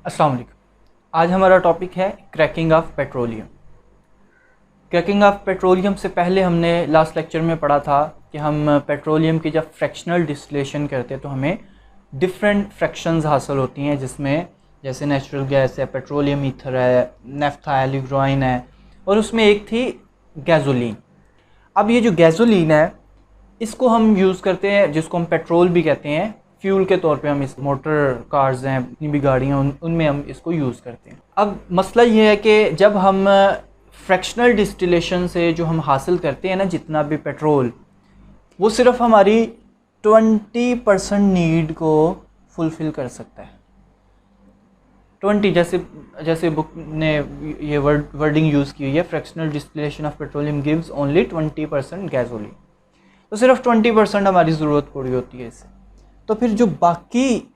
अस्सलाम वालेकुम। आज हमारा टॉपिक है cracking of petroleum. Cracking of petroleum से पहले हमने लास्ट लेक्चर में पढ़ा था कि हम पेट्रोलियम की जब फ्रैक्शनल डिस्टिलेशन करते हैं तो हमें डिफरेंट फ्रैक्शंस हासिल होती हैं, जिसमें जैसे नेचुरल गैस है, पेट्रोलियम ईथर है, नेफ्था है, लिग्रोइन है, और उसमें एक थी गैसोलीन। अब ये जो गैसोलीन है इसको हम यूज़ करते हैं, जिसको हम पेट्रोल भी कहते हैं, फ्यूल के तौर पे हम इस मोटर कार्स हैं, जितनी भी गाड़ियाँ उनमें हम इसको यूज़ करते हैं। अब मसला ये है कि जब हम फ्रैक्शनल डिस्टिलेशन से जो हम हासिल करते हैं ना जितना भी पेट्रोल, वो सिर्फ हमारी 20% नीड को फुलफ़िल कर सकता है। 20 जैसे बुक ने ये वर्डिंग यूज़ की हुई है, fractional distillation of petroleum gives only 20% gasoline. तो सिर्फ 20% हमारी ज़रूरत पूरी होती है इससे। तो फिर जो बाकी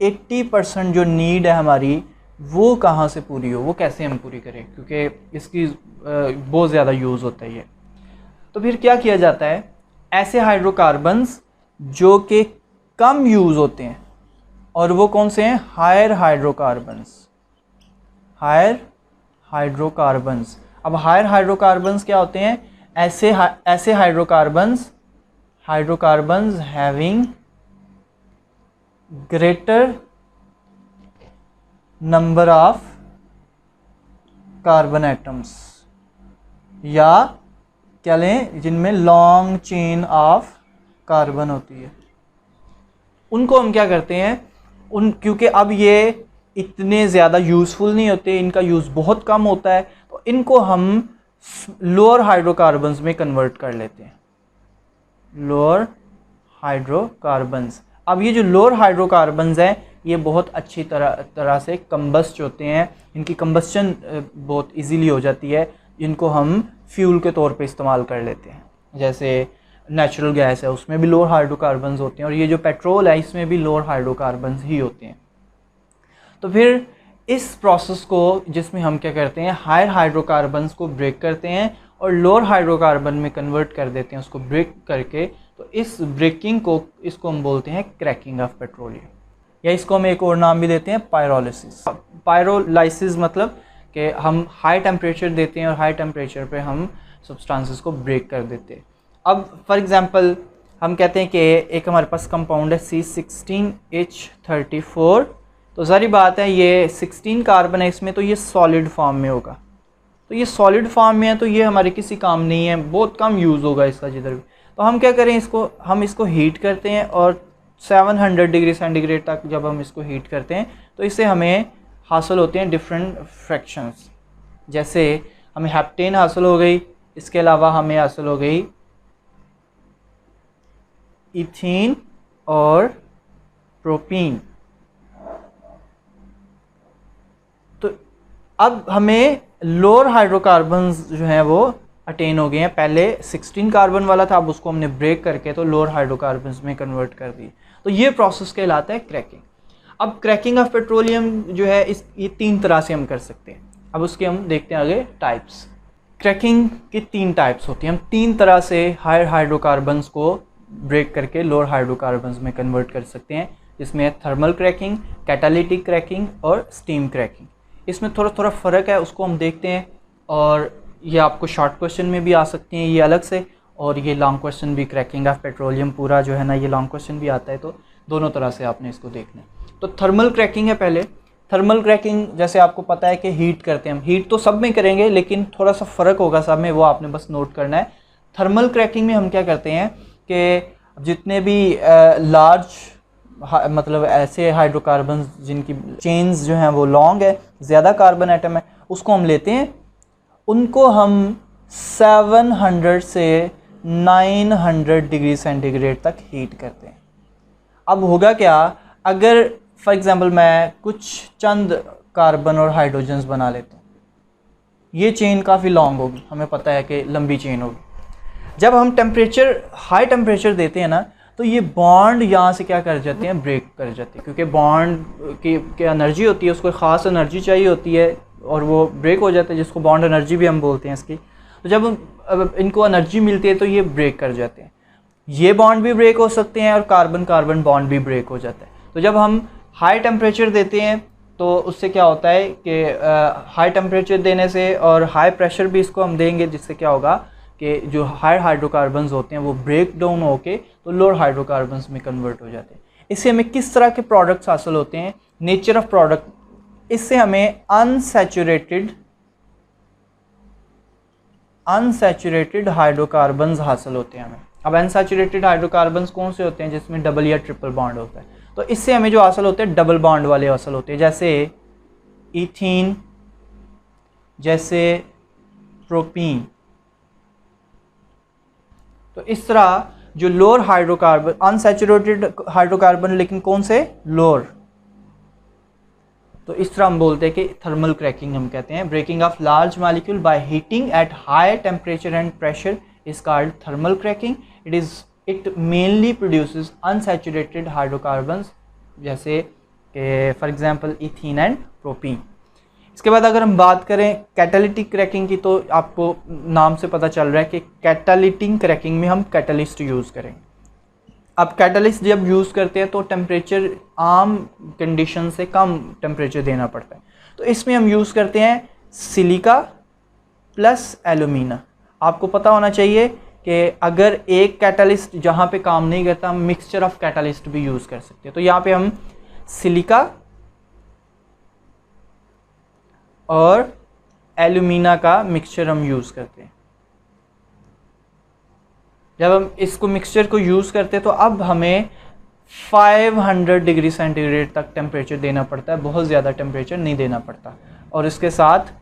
80% जो नीड है हमारी, वो कहाँ से पूरी हो, वो कैसे हम पूरी करें, क्योंकि इसकी बहुत ज़्यादा यूज़ होता है ये। तो फिर क्या किया जाता है, ऐसे हाइड्रोकार्बन्स जो कि कम यूज़ होते हैं, और वो कौन से हैं, हायर हाइड्रोकार्बन्स। Higher hydrocarbons. अब हायर हाइड्रोकार्बन्स क्या होते हैं, ऐसे hydrocarbons having greater number of carbon atoms, या क्या लें, जिनमें लॉन्ग चेन ऑफ कार्बन होती है, उनको हम क्या करते हैं, क्योंकि अब ये इतने ज़्यादा यूज़फुल नहीं होते, इनका यूज़ बहुत कम होता है, तो इनको हम लोअर हाइड्रोकार्बन्स में कन्वर्ट कर लेते हैं। Lower hydrocarbons. अब ये जो लोअर हाइड्रोकार्बन्स हैं ये बहुत अच्छी तरह से कंबस्ट होते हैं, इनकी कंबस्शन बहुत इजीली हो जाती है, इनको हम फ्यूल के तौर पे इस्तेमाल कर लेते हैं। जैसे नेचुरल गैस है, उसमें भी लोअर हाइड्रोकार्बन्स होते हैं, और ये जो पेट्रोल है इसमें भी लोअर हाइड्रोकार्बन्स ही होते हैं। तो फिर इस प्रोसेस को, जिसमें हम क्या करते हैं, हायर हाइड्रोकार्बन्स को ब्रेक करते हैं और लोअर हाइड्रोकार्बन में कन्वर्ट कर देते हैं, उसको ब्रेक करके। तो इस ब्रेकिंग को, इसको हम बोलते हैं क्रैकिंग ऑफ पेट्रोलियम, या इसको हम एक और नाम भी देते हैं पायरोलिसिस। पायरोलाइसिस मतलब कि हम हाई टेम्परेचर देते हैं और हाई टेम्परेचर पे हम सब्सटेंसेस को ब्रेक कर देते हैं। अब फॉर एग्जांपल हम कहते हैं कि एक हमारे पास कंपाउंड है C16H34, तो सारी बात है ये 16 कार्बन है इसमें, तो ये सॉलिड फॉर्म में होगा। तो ये सॉलिड फॉर्म में है तो ये हमारे किसी काम नहीं है, बहुत कम यूज़ होगा इसका जिधर भी। तो हम क्या करें, हम इसको हीट करते हैं, और 700 डिग्री सेंटीग्रेड तक जब हम इसको हीट करते हैं तो इससे हमें हासिल होते हैं डिफरेंट फ्रैक्शंस। जैसे हमें हेप्टेन हासिल हो गई, इसके अलावा हमें हासिल हो गई इथीन और प्रोपीन। तो अब हमें लोअर हाइड्रोकार्बन्स जो हैं वो अटेन हो गए हैं। पहले 16 कार्बन वाला था, अब उसको हमने ब्रेक करके तो लोअर हाइड्रोकार्बन्स में कन्वर्ट कर दी। तो ये प्रोसेस कहलाता है क्रैकिंग। अब क्रैकिंग ऑफ पेट्रोलियम जो है ये 3 तरह से हम कर सकते हैं। अब उसके हम देखते हैं आगे टाइप्स। क्रैकिंग की 3 टाइप्स होती हैं। हम 3 तरह से हायर हाइड्रोकार्बन्स को ब्रेक करके लोअर हाइड्रोकार्बन्स में कन्वर्ट कर सकते हैं, जिसमें थर्मल क्रैकिंग, कैटालिटिक क्रैकिंग और स्टीम क्रैकिंग। इसमें थोड़ा फ़र्क है, उसको हम देखते हैं, और ये आपको शॉर्ट क्वेश्चन में भी आ सकती हैं ये अलग से, और ये लॉन्ग क्वेश्चन भी, क्रैकिंग ऑफ पेट्रोलियम पूरा जो है ना ये लॉन्ग क्वेश्चन भी आता है, तो दोनों तरह से आपने इसको देखना है। तो थर्मल क्रैकिंग है पहले। थर्मल क्रैकिंग जैसे आपको पता है कि हीट करते हैं हम, हीट तो सब में करेंगे लेकिन थोड़ा सा फ़र्क होगा सब में, वो आपने बस नोट करना है। थर्मल क्रैकिंग में हम क्या करते हैं कि जितने भी लार्ज मतलब ऐसे हाइड्रोकार्बन जिनकी चेन्स जो हैं वो लॉन्ग है, ज़्यादा कार्बन एटम है, उसको हम लेते हैं, उनको हम 700 से 900 डिग्री सेंटीग्रेड तक हीट करते हैं। अब होगा क्या, अगर फॉर एग्जांपल मैं कुछ चंद कार्बन और हाइड्रोजन्स बना लेता हूँ, ये चेन काफ़ी लॉन्ग होगी, हमें पता है कि लंबी चेन होगी। जब हम हाई टेम्परेचर देते हैं ना, तो ये बॉन्ड यहाँ से क्या कर जाते हैं, ब्रेक कर जाते हैं, क्योंकि बॉन्ड की एनर्जी होती है, उसको ख़ास एनर्जी चाहिए होती है, और वो ब्रेक हो जाता है, जिसको बॉन्ड एनर्जी भी हम बोलते हैं इसकी। तो जब इनको एनर्जी मिलती है तो ये ब्रेक कर जाते हैं। ये बॉन्ड भी ब्रेक हो सकते हैं और कार्बन कार्बन बॉन्ड भी ब्रेक हो जाता है। तो जब हम हाई टेम्परेचर देते हैं तो उससे क्या होता है कि हाई टेम्परेचर देने से और हाई प्रेशर भी इसको हम देंगे, जिससे क्या होगा कि जो हाई हाइड्रोकार्बन्स होते हैं वो ब्रेक डाउन होके तो लोअर हाइड्रोकार्बन्स में कन्वर्ट हो जाते हैं। इससे हमें किस तरह के प्रोडक्ट्स हासिल होते हैं, नेचर ऑफ प्रोडक्ट, इससे हमें अनसैचुरेटेड हाइड्रोकार्बन्स हासिल होते हैं हमें। अब अनसैचुरेटेड हाइड्रोकार्बन्स कौन से होते हैं, जिसमें डबल या ट्रिपल बॉन्ड होता है, तो इससे हमें जो हासिल होते हैं डबल बॉन्ड वाले हासिल होते हैं, जैसे इथीन, जैसे प्रोपीन। तो इस तरह जो लोअर हाइड्रोकार्बन, अनसैचुरेटेड हाइड्रोकार्बन लेकिन कौन से, लोअर, तो इस तरह हम बोलते हैं कि थर्मल क्रैकिंग हम कहते हैं। Breaking of large molecule by heating at high temperature and pressure is called thermal cracking. It mainly produces unsaturated hydrocarbons, जैसे for example ethene and propene. इसके बाद अगर हम बात करें कैटालिटिक क्रैकिंग की, तो आपको नाम से पता चल रहा है कि कैटालिटिक क्रैकिंग में हम कैटलिस्ट यूज़ करेंगे। अब कैटलिस्ट जब यूज़ करते हैं तो टेम्परेचर आम कंडीशन से कम टेम्परेचर देना पड़ता है, तो इसमें हम यूज़ करते हैं सिलिका प्लस एल्यूमिना। आपको पता होना चाहिए कि अगर एक कैटलिस्ट जहाँ पे काम नहीं करता, हम मिक्सचर ऑफ कैटलिस्ट भी यूज़ कर सकते हैं। तो यहाँ पे हम सिलिका और एल्यूमिना का मिक्सचर हम यूज़ करते हैं। जब हम इसको मिक्सचर को यूज़ करते हैं तो अब हमें 500 डिग्री सेंटीग्रेड तक टेम्परेचर देना पड़ता है, बहुत ज़्यादा टेम्परेचर नहीं देना पड़ता, और इसके साथ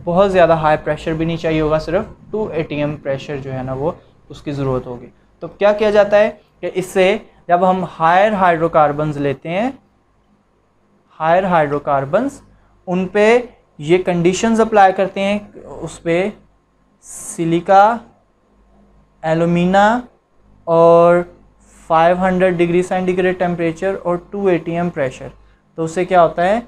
बहुत ज़्यादा हाई प्रेशर भी नहीं चाहिए होगा, सिर्फ 2 atm प्रेशर जो है ना वो उसकी ज़रूरत होगी। तो क्या किया जाता है कि इससे जब हम हायर हाइड्रोकार्बन्स लेते हैं, हायर हाइड्रोकार्बन्स, उन पे ये कंडीशंस अप्लाई करते हैं, उस पर सिलिका, एल्यूमिना और 500 डिग्री सेंटीग्रेड टेम्परेचर और 2 atm प्रेशर, तो उससे क्या होता है,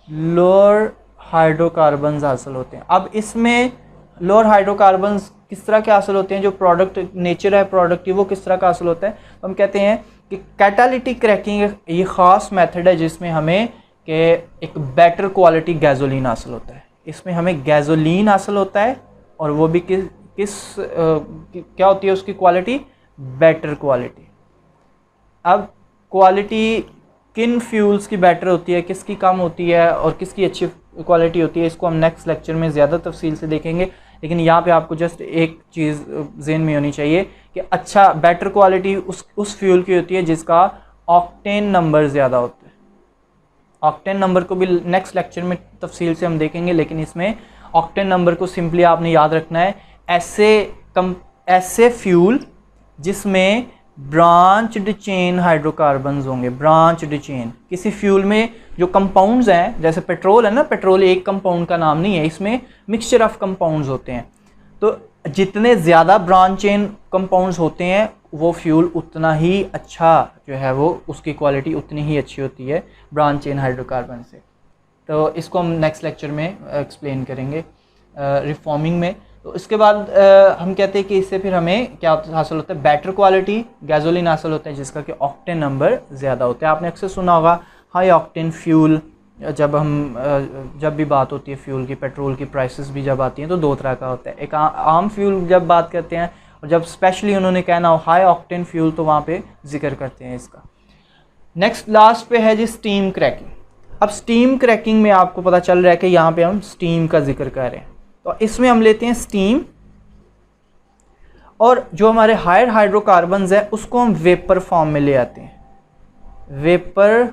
लोअर हाइड्रोकार्बन्स हासिल होते हैं। अब इसमें लोअर हाइड्रोकार्बन्स किस तरह के हासिल होते हैं, जो प्रोडक्ट नेचर है प्रोडक्ट की वो किस तरह का हासिल होता है, तो हम कहते हैं कि कैटालिटिक क्रैकिंग ये ख़ास मेथड है जिसमें हमें कि एक बेटर क्वालिटी गैसोलीन हासिल होता है। इसमें हमें गैसोलीन हासिल होता है, और वो भी क्या होती है उसकी क्वालिटी, बेटर क्वालिटी। अब क्वालिटी किन फ्यूल्स की बेटर होती है, किसकी कम होती है और किसकी अच्छी क्वालिटी होती है, इसको हम नेक्स्ट लेक्चर में ज़्यादा तफसील से देखेंगे। लेकिन यहाँ पे आपको जस्ट एक चीज़ ज़हन में होनी चाहिए कि अच्छा बेटर क्वालिटी उस फ्यूल की होती है जिसका ऑक्टेन नंबर ज़्यादा होता है। ऑक्टेन नंबर को भी नेक्स्ट लेक्चर में तफसील से हम देखेंगे, लेकिन इसमें ऑक्टेन नंबर को सिंपली आपने याद रखना है, ऐसे फ्यूल जिसमें ब्रांच्ड चेन हाइड्रोकार्बन्स होंगे। ब्रांच्ड चेन किसी फ्यूल में जो कंपाउंड्स हैं, जैसे पेट्रोल है ना, पेट्रोल एक कंपाउंड का नाम नहीं है, इसमें मिक्सचर ऑफ कंपाउंड्स होते हैं। तो जितने ज़्यादा ब्रांच चेन कंपाउंड्स होते हैं वो फ्यूल उतना ही अच्छा जो है वो उसकी क्वालिटी उतनी ही अच्छी होती है ब्रांच चेन हाइड्रोकार्बन से। तो इसको हम नेक्स्ट लेक्चर में एक्सप्लेन करेंगे रिफॉर्मिंग में। तो इसके बाद हम कहते हैं कि इससे फिर हमें क्या हासिल होता है, बेटर क्वालिटी गैसोलीन हासिल होता है जिसका कि ऑक्टेन नंबर ज़्यादा होता है। आपने अक्सर सुना होगा हाई ऑक्टेन फ्यूल, जब भी बात होती है फ्यूल की, पेट्रोल की प्राइसेस भी जब आती हैं तो दो तरह का होता है। एक आम फ्यूल जब बात करते हैं, और जब स्पेशली उन्होंने कहना हो हाई ऑक्टेन फ्यूल तो वहाँ पे जिक्र करते हैं इसका। नेक्स्ट लास्ट पे है जी स्टीम क्रैकिंग। अब स्टीम क्रैकिंग में आपको पता चल रहा है कि यहाँ पे हम स्टीम का जिक्र कर रहे हैं, तो इसमें हम लेते हैं स्टीम, और जो हमारे हायर हाइड्रोकार्बन्स है उसको हम वेपर फॉर्म में ले आते हैं। वेपर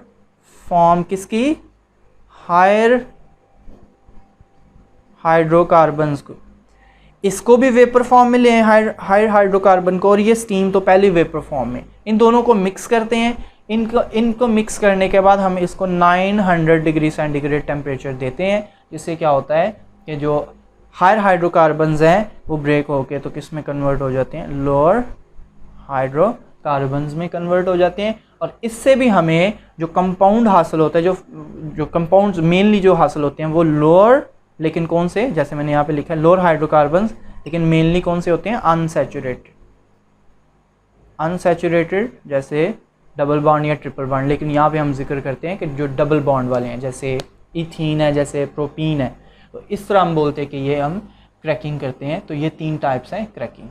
फॉर्म किसकी, हायर हाइड्रोकार्बन्स को, इसको भी वेपर फॉर्म में ले आए हायर हाइड्रोकार्बन को, और ये स्टीम तो पहले वेपर फॉर्म में। इन दोनों को मिक्स करते हैं। इनको मिक्स करने के बाद हम इसको 900 डिग्री सेंटीग्रेड टेम्परेचर देते हैं, जिससे क्या होता है कि जो हायर हाइड्रोकार्बन्स हैं वो ब्रेक होके तो किस में कन्वर्ट हो जाते हैं, लोअर हाइड्रोकार्बन्स में कन्वर्ट हो जाते हैं। और इससे भी हमें जो कंपाउंड हासिल होता है, जो कंपाउंड्स मेनली जो हासिल होते हैं वो लोअर, लेकिन कौन से, जैसे मैंने यहाँ पे लिखा है लोअर हाइड्रोकार्बन्स, लेकिन मेनली कौन से होते हैं, अनसैचुरेटेड, जैसे डबल बॉन्ड या ट्रिपल बॉन्ड। लेकिन यहाँ पे हम जिक्र करते हैं कि जो डबल बॉन्ड वाले हैं, जैसे इथीन है, जैसे प्रोपीन है, तो इस तरह हम बोलते हैं कि ये हम क्रैकिंग करते हैं। तो ये 3 टाइप्स हैं क्रैकिंग।